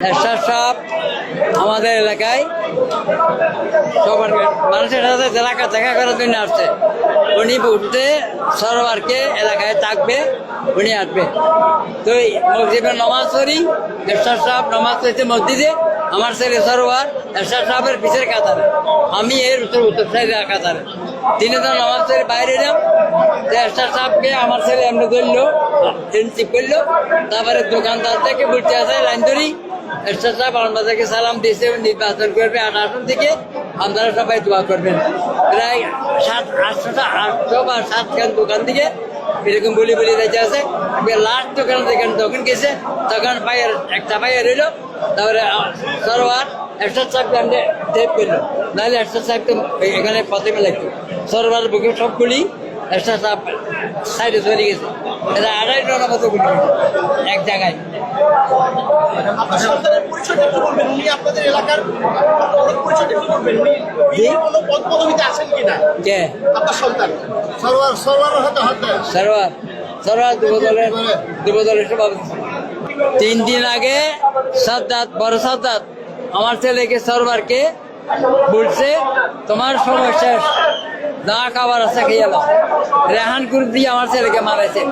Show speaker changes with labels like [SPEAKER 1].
[SPEAKER 1] এরশাদ সাহেব আমাদের এলাকায় সবার মানুষের সাথে এলাকা দেখা করার জন্য আসছে। উনি উঠতে সরোয়ারকে এলাকায় থাকবে, উনি আসবে। তো মসজিদের নমাজ পড়ি, এরশাদ সাহেব নমাজ পড়েছে মসজিদে, আমার ছেলে সরোয়ার এরশাদ সাহেবের পিছের কাতারে, আমি এর উত্তর সাইডের কাতারে। তিনি তো নমাজ পড়ে বাইরে এলাম, এরশাদ সাহেবকে আমার ছেলে এমনি ধরলো, চিপ করলো। তারপরে দোকানদার থেকে বলতে আসে লাইন ধরি, এরশাদ সাহেব আমাদেরকে সালাম দিয়েছে, নির্বাচন করবে ৮ আসন থেকে, আপনারা সবাই দোয়া করবেন। প্রায় 800 বা 7খান দোকান থেকে এরকম বলি যাইতে আছে। লাস্ট দোকান যেখানে তখন গেছে, তখন একটা পাইয়া রইল। তারপরে সরোয়ার এরশাদ সাহেবকে আমি টেপ করলো, নাহলে এরশাদ সাহেব তো এখানে প্রথমে লাগতো। সরোয়ার বুকে সব গুলি এরশাদ সাহেব সাইডে চলে গেছে। এটা 2.5 টনের মতো গুলি এক জায়গায়।
[SPEAKER 2] আপনার সন্তানের পরিচয়টা কি বলবেন? উনি আপনাদের এলাকার পরিচয়টা কি বলবেন? উনি কোনো পদপদবিতে আছেন কিনা?
[SPEAKER 1] কে
[SPEAKER 2] আপনার সন্তান
[SPEAKER 1] সরোয়ার যুবদলের সভাপতি। 3 দিন আগে সাদ্দাত, বড় সাদ্দাত আমার ছেলেকে সরোয়ারকে বলছে তোমার সময় শেষ, যা খাবার আছে খেয়ে এলাম। রেহান কুর দিয়ে আমার ছেলেকে মারাইছে।